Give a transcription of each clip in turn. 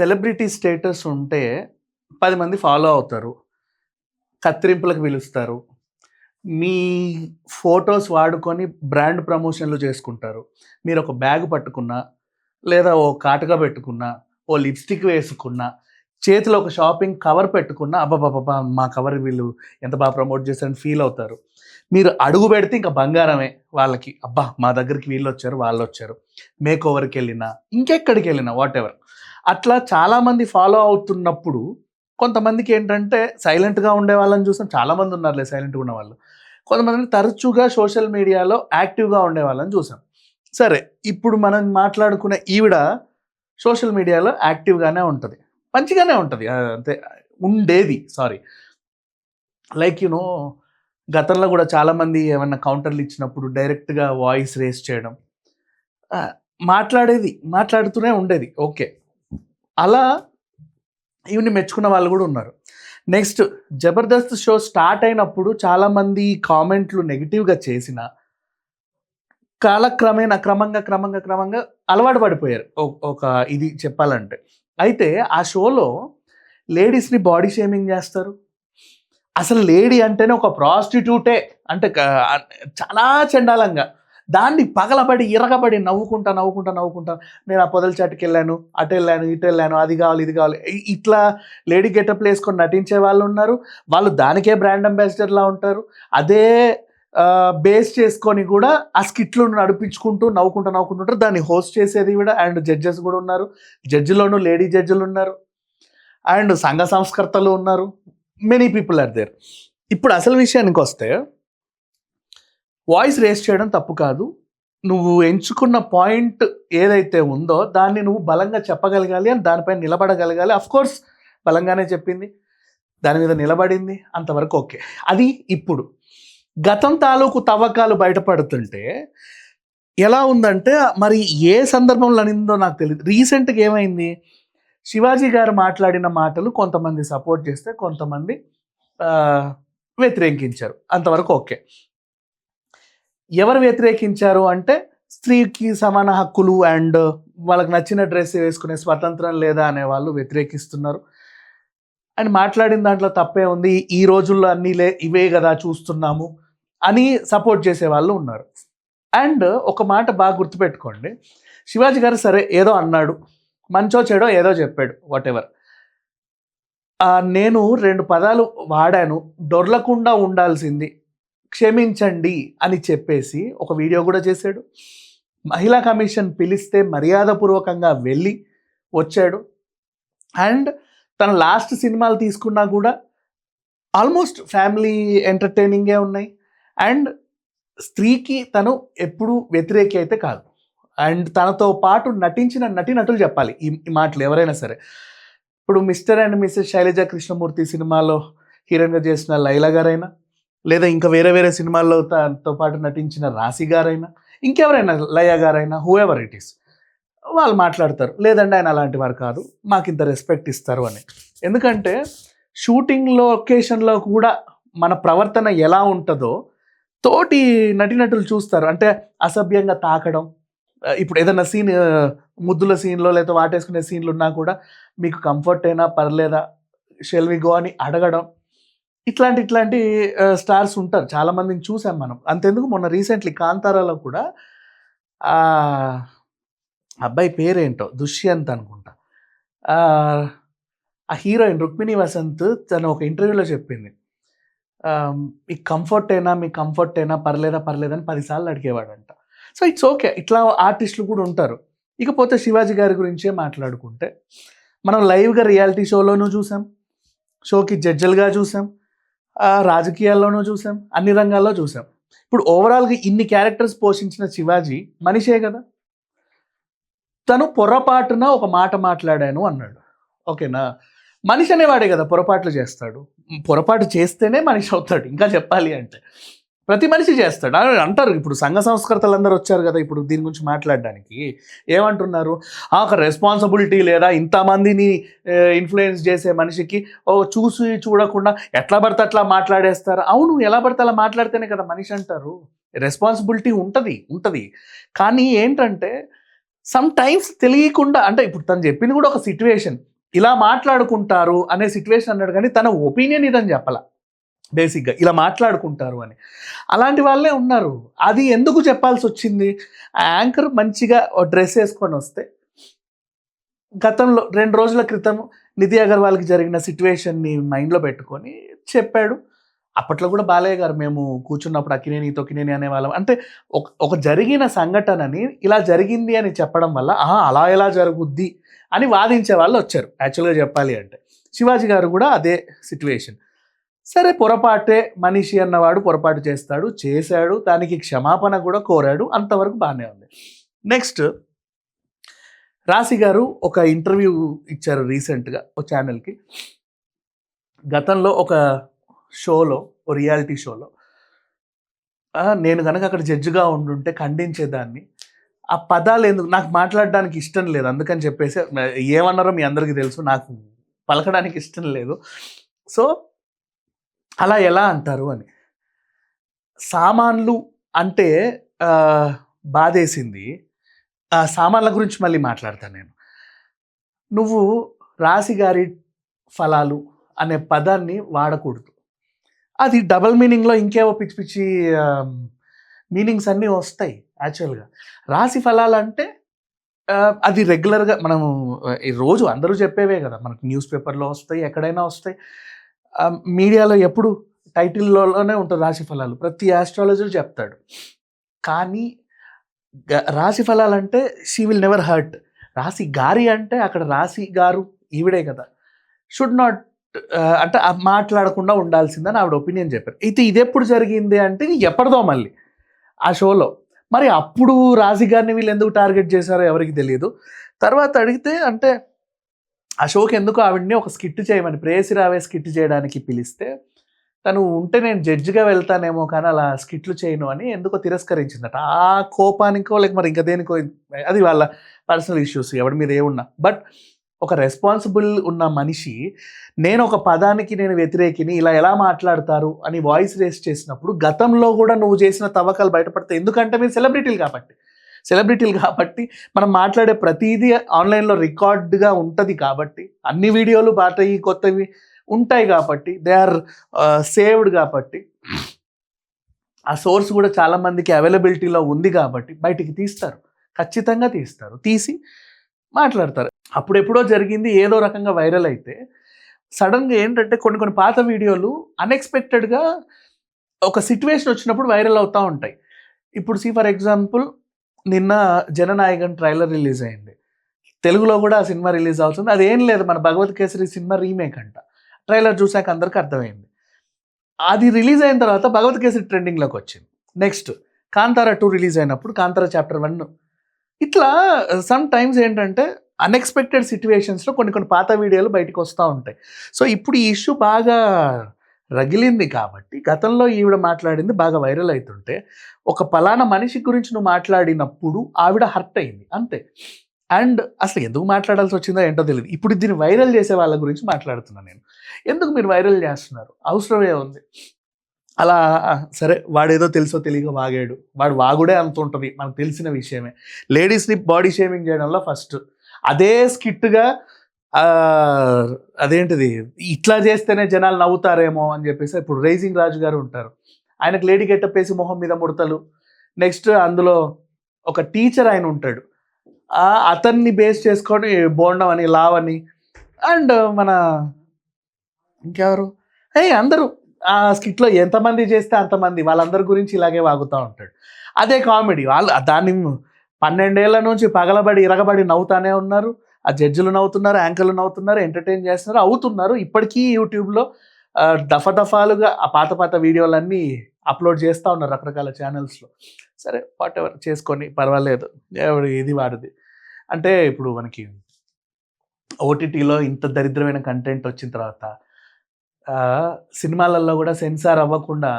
Celebrity status ఉంటే 10 మంది follow అవుతారు. కత్తిరింపులకు పిలుస్తారు. మీ ఫోటోస్ వాడుకొని బ్రాండ్ ప్రమోషన్‌లు చేసుకుంటారు. మీరొక బ్యాగ్ పట్టుకున్నా, లేదా ఓ కాటుక పెట్టుకున్నా, ఓ లిప్‌స్టిక్ వేసుకున్నా, చేతిలో ఒక షాపింగ్ కవర్ పెట్టుకున్నా, అబ్బబ్బబ్బబ్బా! మా కవర్ వీళ్ళు ఎంత బాగా ప్రమోట్ చేశారని ఫీల్ అవుతారు. మీరు అడుగు పెడితే ఇంక బంగారమే వాళ్ళకి. అబ్బా! మా దగ్గరికి వీళ్ళొచ్చారు, వాళ్ళొచ్చారు. మేకోవర్‌కెళ్ళినా, ఇంకెక్కడికెళ్ళినా వాటెవర్. అట్లా చాలామంది ఫాలో అవుతున్నప్పుడు కొంతమందికేంటంటే సైలెంట్‌గా ఉండే వాళ్ళని చూసాం. చాలామంది ఉన్నారులే సైలెంట్‌గా ఉన్నవాళ్ళు. కొంతమందిని తరచుగా సోషల్ మీడియాలో యాక్టివ్‌గా ఉండే వాళ్ళని చూసాం. సరే, ఇప్పుడు మనం మాట్లాడుకునే ఈవిడ సోషల్ మీడియాలో యాక్టివ్‌గానే ఉంటది. మంచిగానే ఉంటది. అంతే ఉండేది. సారీ. లైక్ గతంలో గూడా చాలామంది ఏమన్నా కౌంటర్‌లు ఇచ్చినప్పుడు డైరెక్ట్‌గా వాయిస్ రేజ్ చేయడం. మాట్లాడేది. మాట్లాడుతూనే ఉండేది. ఓకే. అలా ఈవిడ్ని మెచ్చుకున్న వాళ్ళు గూడా ఉన్నారు. నెక్స్ట్ 'జబర్దస్త్' షో స్టార్ట్ అయినప్పుడు చాలామంది కామెంట్లు నెగెటివ్‌గా చేసినా, కాలక్రమేణా క్రమంగా అలవాటు పడిపోయారు. ఒక ఇది చెప్పాలంటే. అయితే ఆ షోలో లేడీస్‌ని బాడీ షేమింగ్ జేస్తారు. అసలు లేడీ అంటేనే ఒక ప్రాస్టిట్యూటే అంటే చాలా చెండాలంగా. దాన్ని పగలబడి, ఇరగబడి నవ్వుకుంటా నేను ఆ పొదల చాటుకెళ్ళాను, అటెళ్ళాను, ఇటెళ్ళాను, అది గావాలి, ఇది గావాలి. ఇట్లా లేడీ గెటప్‌లు యేసుకొని నటించే వాళ్ళున్నారు. వాళ్ళు దానికే బ్రాండ్ అంబాసిడర్‌లా ఉంటారు. అదే బేస్ చేసుకొని గూడా ఆ స్కిట్‌లు నడిపించుకుంటూ నవ్వుకుంటుంటారు. దాన్ని హోస్ట్ చేసేది ఈవిడ అండ్ జడ్జెస్ గూడా ఉన్నారు. జడ్జిలోనూ లేడీ జడ్జిలున్నారు. అండ్ సంఘ సంస్కర్తలు ఉన్నారు. Many people are there. ఇప్పుడు అసలు విషయానికొస్తే వాయిస్ రేజ్ చేయడం తప్పు కాదు. నువ్వు ఎంచుకున్న పాయింట్ ఏదైతే ఉందో దాన్ని నువ్వు బలంగా చెప్పగలగాలి అండ్ దానిపైన నిలబడగలగాలి. ఆఫ్‌కోర్స్ బలంగానే చెప్పింది. దాని మీద నిలబడింది. అంతవరకు ఓకే. అది ఇప్పుడు. గతం తాలూకు తవ్వకాలు బయటపడుతుంటే ఎలా ఉందంటే మరి ఏ సందర్భంలో అనిందో నాకు తెలీదు. రీసెంట్‌గా ఏమైంది? శివాజీ గారు మాట్లాడిన మాటలు కొంతమంది సపోర్ట్ చేస్తే, కొంతమంది ఆహ్, వ్యతిరేకించారు. అంతవరకు ఓకే. ఎవరు వ్యతిరేకించారు అంటే, స్త్రీకి సమాన హక్కులు అండ్ వాళ్ళకి నచ్చిన డ్రెస్ వేసుకునే స్వతంత్రం లేదా అనే వాళ్ళు వ్యతిరేకిస్తున్నారు. అండ్ మాట్లాడిన దాంట్లో తప్పే ఉంది. ఈ రోజుల్లో అన్నీ ఇవే గదా చూస్తున్నాము అని సపోర్ట్ చేసేవాళ్ళు ఉన్నారు. అండ్ ఒక మాట బాగా గుర్తుపెట్టుకోండి. శివాజీ గారు సరే ఏదో అన్నాడు. మంచో చెడో ఏదో చెప్పాడు. వాటెవర్. నేను 2 పదాలు వాడాను. దొర్లకుండా ఉండాల్సింది. క్షమించండి అని చెప్పేసి ఒక వీడియో గూడా చేశాడు. మహిళా కమిషన్ పిలిస్తే మర్యాదపూర్వకంగా వెళ్ళి వచ్చాడు. అండ్ తన లాస్ట్ సినిమాలు తీసుకున్నా గూడా ఆల్మోస్ట్ ఫ్యామిలీ ఎంటర్‌టైనింగే ఉన్నాయి. అండ్ స్త్రీకి తను ఎప్పుడూ వ్యతిరేకి అయితే కాదు. అండ్ తనతో పాటు నటించిన నటీనటులు చెప్పాలి ఈ మాటలు ఎవరైనా సరే. ఇప్పుడు 'Mr and Mrs Shailaja Krishnamurthy' సినిమాలో హీరోయిన్‌గా చేసిన లైలా గారైనా, లేదా ఇంకా వేరే వేరే సినిమాల్లో తనతో పాటు నటించిన రాశి గారైనా, ఇంకెవరైనా లయ గారైనా హూఎవర్ ఇట్ ఈస్ వాళ్ళు మాట్లాడతారు. లేదండి ఆయన అలాంటి వారు కాదు. మాకింత రెస్పెక్ట్ ఇస్తారు అని. ఎందుకంటే షూటింగ్ లొకేషన్‌లో కూడా మన ప్రవర్తన ఎలా ఉంటదో తోటి నటీనటులు చూస్తారు. అంటే అసభ్యంగా తాకడం. ఇప్పుడు ఏదైనా సీన్ ముద్దుల సీన్‌లో లేకపోతే వాటేసుకునే సీన్‌లున్నా కూడా మీకు కంఫర్టేనా? పర్లేదా? షెల్ వి గో అని అడగడం. ఇట్లాంటి స్టార్స్ ఉంటారు. చాలా మందిని చూసాం మనం. అంతెందుకు మొన్న రీసెంట్‌లీ 'కాంతారాలో' కూడా అబ్బాయి పేరేంటో 'దుష్యంత్' అనుకుంటా. ఆహ్, ఆ హీరోయిన్ 'రుక్మిణి వసంత్' తను ఒక ఇంటర్వ్యూలో చెప్పింది. మీకు కంఫర్టేనా? పర్లేదా? అని 10 సార్లు అడిగేవాడంట. So, it's okay. ఇట్లా ఆర్టిస్టులు కూడా ఉంటారు. ఇకపోతే శివాజీ గారి గురించే మాట్లాడుకుంటే, మనం లైవ్‌గా రియాలిటీ షోలోనూ చూసాం. షోకి జడ్జిలుగా చూసాం. రాజకీయాల్లోనూ చూసాం. అన్ని రంగాల్లో చూసాం. ఇప్పుడు ఓవరాల్‌గా ఇన్ని క్యారెక్టర్స్ పోషించిన శివాజీ మనిషే గదా! తను పొరపాటున ఒక మాట మాట్లాడాను అన్నాడు. ఓకేనా? మనిషి అనేవాడే గదా! పొరపాట్లు చేస్తాడు. పొరపాటు చేస్తేనే మనిషి అవుతాడు. ఇంకా చెప్పాలి అంటే. ప్రతి మనిషి చేస్తాడు. అంటారు ఇప్పుడు సంఘ సంస్కర్తలందరూ వచ్చారు గదా! ఇప్పుడు దీని గురించి మాట్లాడడానికి. ఏమంటున్నారు? ఒక రెస్పాన్సిబిలిటీ లేదా ఇంతమందిని ఇన్‌ఫ్లుయెన్స్ చేసే మనిషికి చూసి చూడకుండా ఎట్లా పడితే అట్లా మాట్లాడేస్తారు. అవును. ఎలా పడితే అలా మాట్లాడితేనే కదా మనిషి అంటారు. రెస్పాన్సిబిలిటీ ఉంటది. కానీ ఏంటంటే సమ్ టైమ్స్ తెలియకుండా అంటే ఇప్పుడు తను చెప్పింది కూడా ఒక సిట్యుయేషన్. ఇలా మాట్లాడుకుంటారు అనే సిచ్యువేషన్ అన్నాడు, కానీ తన ఒపీనియన్ ఇదని చెప్పాల. బేసిక్గా ఇలా మాట్లాడుకుంటారు అని అలాంటి వాళ్ళే ఉన్నారు. అది ఎందుకు చెప్పాల్సి వచ్చింది? ఆ యాంకర్ మంచిగా డ్రెస్ వేసుకొని వస్తే, గతంలో 2 రోజుల క్రితం నిధి అగర్వాల్కి జరిగిన సిచ్యువేషన్ని మైండ్లో పెట్టుకొని చెప్పాడు. అప్పట్లో కూడా బాలయ్య గారు మేము కూర్చున్నప్పుడు అక్కినేని తొక్కినేని అనేవాళ్ళం. అంటే ఒక జరిగిన సంఘటనని ఇలా జరిగింది అని చెప్పడం వల్ల అలా ఎలా జరుగుద్ది అని వాదించే వాళ్ళు వచ్చారు. యాక్చువల్గా చెప్పాలి అంటే శివాజీ గారు కూడా అదే సిచ్యువేషన్. సరే, పొరపాటే, మనిషి అన్నవాడు పొరపాటు చేశాడు, దానికి క్షమాపణ కూడా కోరాడు, అంతవరకు బాగానే ఉంది. నెక్స్ట్, రాశి గారు ఒక ఇంటర్వ్యూ ఇచ్చారు రీసెంట్గా ఒక ఛానల్కి. గతంలో ఒక షోలో, ఓ రియాలిటీ షోలో, నేను కనుక అక్కడ జడ్జిగా ఉండుంటే ఖండించేదాన్ని, ఆ పదాలు ఎందుకు నాకు మాట్లాడడానికి ఇష్టం లేదు, అందుకని చెప్పేసి ఏమన్నారో మీ అందరికీ తెలుసు, నాకు పలకడానికి ఇష్టం లేదు. సో అలా ఎలా అంటారు అని. సామాన్లు అంటే బాధేసింది. సామాన్ల గురించి మళ్ళీ మాట్లాడతాను నేను. నువ్వు రాశి గారి ఫలాలు అనే పదాన్ని వాడకూడదు. అది డబల్ మీనింగ్లో ఇంకేవో పిచ్చి పిచ్చి మీనింగ్స్ అన్నీ వస్తాయి. యాక్చువల్గా రాశి ఫలాలు అంటే అది రెగ్యులర్గా మనము ఈ రోజు అందరూ చెప్పేవే కదా, మనకు న్యూస్ పేపర్లో వస్తాయి, ఎక్కడైనా వస్తాయి, మీడియాలో ఎప్పుడు టైటిల్లోనే ఉంటుంది రాశి ఫలాలు, ప్రతి ఆస్ట్రాలజర్ చెప్తాడు. కానీ రాశి ఫలాలు అంటే షీ విల్ నెవర్ హర్ట్. రాశి గారి అంటే అక్కడ రాశి గారు ఈవిడే కదా, షుడ్ నాట్ అంటే మాట్లాడకుండా ఉండాల్సిందని ఆవిడ ఒపీనియన్ చెప్పారు. అయితే ఇది ఎప్పుడు జరిగింది అంటే ఎప్పటిదో మళ్ళీ ఆ షోలో. మరి అప్పుడు రాశి గారిని వీళ్ళు ఎందుకు టార్గెట్ చేశారో ఎవరికి తెలియదు. తర్వాత అడిగితే అంటే ఆ షోకి ఎందుకు ఆవిడని ఒక స్కిట్ చేయమని, ప్రేయసి రావే స్కిట్ చేయడానికి పిలిస్తే తను ఉంటే నేను జడ్జిగా వెళ్తానేమో కానీ అలా స్కిట్లు చేయను అని ఎందుకో తిరస్కరించిందట. ఆ కోపానికో లేక మరి ఇంకా దేనికో, అది వాళ్ళ పర్సనల్ ఇష్యూస్, ఎవరి మీద ఏమున్నా. బట్ ఒక రెస్పాన్సిబుల్ ఉన్న మనిషి నేను ఒక పదానికి నేను వ్యతిరేకిని, ఇలా ఎలా మాట్లాడతారు అని వాయిస్ రేస్ చేసినప్పుడు గతంలో కూడా నువ్వు చేసిన తవ్వకాలు బయటపడతాయి. ఎందుకంటే మీరు సెలబ్రిటీలు కాబట్టి మనం మాట్లాడే ప్రతిదీ ఆన్లైన్లో రికార్డ్గా ఉంటుంది కాబట్టి, అన్ని వీడియోలు పాతవి కొత్తవి ఉంటాయి కాబట్టి, దే ఆర్ సేవ్డ్ కాబట్టి, ఆ సోర్స్ కూడా చాలామందికి అవైలబిలిటీలో ఉంది కాబట్టి బయటికి తీస్తారు, ఖచ్చితంగా తీస్తారు, తీసి మాట్లాడతారు. అప్పుడెప్పుడో జరిగింది ఏదో రకంగా వైరల్ అయితే సడన్గా ఏంటంటే కొన్ని పాత వీడియోలు అన్ఎక్స్పెక్టెడ్గా ఒక సిచ్యువేషన్ వచ్చినప్పుడు వైరల్ అవుతూ ఉంటాయి. ఇప్పుడు ఫర్ ఎగ్జాంపుల్ నిన్న జననాయకన్ ట్రైలర్ రిలీజ్ అయింది, తెలుగులో కూడా ఆ సినిమా రిలీజ్ అవుతుంది. అదేం లేదు, మన భగవత్ కేసరి సినిమా రీమేక్ అంట. ట్రైలర్ చూసాక అందరికీ అర్థమైంది. అది రిలీజ్ అయిన తర్వాత భగవత్ కేసరి ట్రెండింగ్లోకి వచ్చింది. నెక్స్ట్ కాంతారా 2 రిలీజ్ అయినప్పుడు కాంతారా చాప్టర్ 1. ఇట్లా సమ్ టైమ్స్ ఏంటంటే అన్ఎక్స్పెక్టెడ్ సిచ్యువేషన్స్లో కొన్ని పాత వీడియోలు బయటకు వస్తూ ఉంటాయి. సో ఇప్పుడు ఈ ఇష్యూ బాగా రగిలింది కాబట్టి గతంలో ఈవిడ మాట్లాడింది బాగా వైరల్ అవుతుంటే ఒక పలానా మనిషి గురించి నువ్వు మాట్లాడినప్పుడు ఆవిడ హర్ట్ అయింది అంతే. అండ్ అసలు ఎందుకు మాట్లాడాల్సి వచ్చిందో ఏంటో తెలియదు. ఇప్పుడు దీన్ని వైరల్ చేసే వాళ్ళ గురించి మాట్లాడుతున్నాను నేను. ఎందుకు మీరు వైరల్ చేస్తున్నారు? అవసరమే ఉంది. అలా సరే, వాడేదో తెలుసో తెలియక వాగాడు, వాడు వాగుడే అంత ఉంటుంది, మనకు తెలిసిన విషయమే. లేడీస్ని బాడీ షేమింగ్ చేయడంలో ఫస్ట్, అదే స్కిట్గా అదేంటిది ఇట్లా చేస్తేనే జనాలు నవ్వుతారేమో అని చెప్పేసి ఇప్పుడు రైజింగ్ రాజు గారు ఉంటారు, ఆయనకు లేడీ గెటప్ వేసి మొహం మీద ముడతలు. నెక్స్ట్ అందులో ఒక టీచర్ ఆయన ఉంటాడు, అతన్ని బేస్ చేసుకొని బోండం అని, లావ్ అని, అండ్ మన ఇంకెవరు అందరూ ఆ స్కిట్లో ఎంతమంది చేస్తే అంతమంది వాళ్ళందరి గురించి ఇలాగే వాగుతూ ఉంటాడు. అదే కామెడీ. వాళ్ళు దాన్ని 12 ఏళ్ల నుంచి పగలబడి ఇరగబడి నవ్వుతానే ఉన్నారు. ఆ జడ్జిలు నవ్వుతున్నారు, యాంకర్లు నవ్వుతున్నారు, ఎంటర్టైన్ చేస్తున్నారు, అవుతున్నారు. ఇప్పటికీ యూట్యూబ్లో దఫాలుగా ఆ పాత వీడియోలన్నీ అప్లోడ్ చేస్తూ ఉన్నారు రకరకాల ఛానల్స్లో. సరే, వాట్ ఎవర్ చేసుకొని పర్వాలేదు, ఇది వాడిది. అంటే ఇప్పుడు మనకి ఓటీటీలో ఇంత దరిద్రమైన కంటెంట్ వచ్చిన తర్వాత సినిమాలలో కూడా సెన్సార్ అవ్వకుండా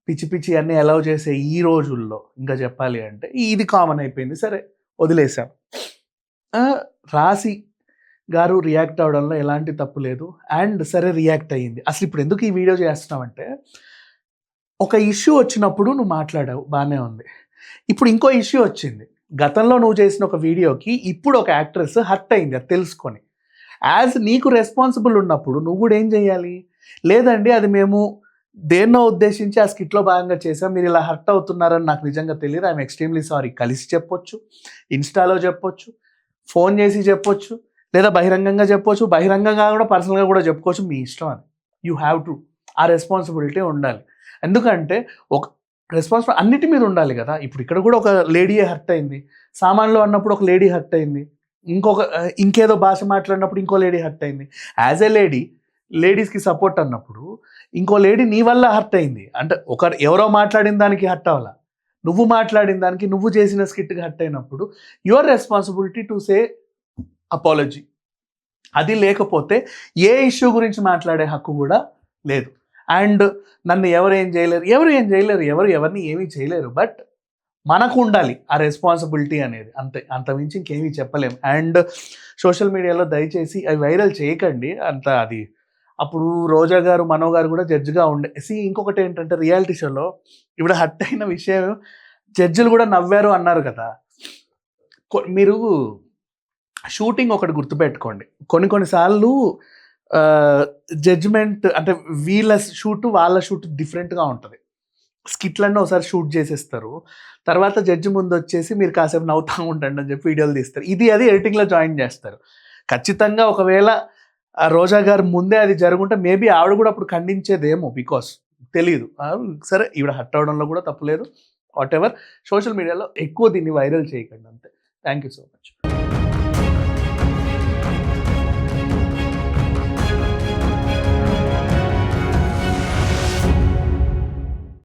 పిచ్చి పిచ్చి అన్నీ అలౌ చేసే ఈ రోజుల్లో ఇంకా చెప్పాలి అంటే ఇది కామన్ అయిపోయింది. సరే, వదిలేసాం. రాశి గారు రియాక్ట్ అవ్వడంలో ఎలాంటి తప్పు లేదు. అండ్ సరే, రియాక్ట్ అయ్యింది. అసలు ఇప్పుడు ఎందుకు ఈ వీడియో చేస్తున్నామంటే ఒక ఇష్యూ వచ్చినప్పుడు నువ్వు మాట్లాడావు, బాగానే ఉంది. ఇప్పుడు ఇంకో ఇష్యూ వచ్చింది. గతంలో నువ్వు చేసిన ఒక వీడియోకి ఇప్పుడు ఒక యాక్ట్రెస్ హర్ట్ అయింది, అది తెలుసుకొని. యాజ్ నీకు రెస్పాన్సిబుల్ ఉన్నప్పుడు నువ్వు కూడా ఏం చేయాలి? లేదండి అది మేము దేన్నో ఉద్దేశించి ఆ స్కిట్‌లో భాగంగా చేసాం. మీరు ఇలా హర్ట్ అవుతున్నారని నాకు నిజంగా తెలీదు. I'm extremely sorry. కలిసి చెప్పొచ్చు. ఇన్‌స్టాలో చెప్పొచ్చు. ఫోన్ చేసి చెప్పొచ్చు. లేదా బహిరంగంగా చెప్పొచ్చు. బహిరంగంగా కూడా పర్సనల్‌గా కూడా చెప్పుకోవచ్చు. మీ ఇష్టం అది. You have to. ఆ రెస్పాన్సిబిలిటీ ఉండాలి. ఎందుకంటే ఒక అన్నిటి మీద ఉండాలి కదా! ఇప్పుడు ఇక్కడ కూడా ఒక లేడీయే హర్ట్ అయింది. సామాన్లు అన్నప్పుడు ఒక లేడీ హర్ట్ అయింది. ఇంకేదో భాష మాట్లాడినప్పుడు ఇంకో లేడీ హర్ట్ అయింది. యాజ్ ఎ లేడీ లేడీస్‌కి సపోర్ట్ అన్నప్పుడు ఇంకో లేడీ నీ వల్ల హర్ట్ అయింది. అంటే ఎవరో మాట్లాడిన దానికి హర్ట్ అవ్వలా. నువ్వు మాట్లాడిన దానికి, నువ్వు చేసిన స్కిట్‌కి హర్ట్ అయినప్పుడు your responsibility to say apology. అది లేకపోతే ఏ ఇష్యూ గురించి మాట్లాడే హక్కు కూడా లేదు. అండ్ నన్ను ఎవరు ఏం చేయలేరు. ఎవరు ఎవరిని ఏమీ చేయలేరు. బట్ మనకు ఉండాలి ఆ రెస్పాన్సిబిలిటీ అనేది. అంతే. అంతకుమించి ఇంకేమీ చెప్పలేం. అండ్ సోషల్ మీడియాలో దయచేసి అవి వైరల్ చేయకండి. అది అప్పుడు రోజా గారు, మనో గారు కూడా జడ్జ్‌గా ఇంకొకటి ఏంటంటే రియాలిటీ షోలో ఈవిడ హర్ట్ అయిన విషయం జడ్జిలు కూడా నవ్వారు అన్నారు కదా! మీరు షూటింగ్ ఒకటి గుర్తుపెట్టుకోండి. కొన్ని సార్లు జడ్జ్‌మెంట్ అంటే వీళ్ళ షూట్, వాళ్ళ షూట్ డిఫరెంట్‌గా ఉంటది. స్కిట్‌లన్నీ ఒకసారి షూట్ చేసేస్తారు. తర్వాత జడ్జి ముందొచ్చేసి మీరు కాసేపు నవ్వుతా ఉండండి అని చెప్పి వీడియోలు తీస్తారు. అది ఎడిటింగ్‌లో జాయిన్ చేస్తారు. ఖచ్చితంగా ఒకవేళ రోజా గారు ముందే అది జరుగుంటే మేబీ ఆవిడ కూడా అప్పుడు ఖండించేదేమో. బికాస్ తెలీదు. సరే ఈవిడ హర్ట్ అవ్వడంలో కూడా తప్పు లేదు. వాటెవర్. సోషల్ మీడియాలో ఎక్కువ దీన్ని వైరల్ చేయకండి అంతే. Thank you so much.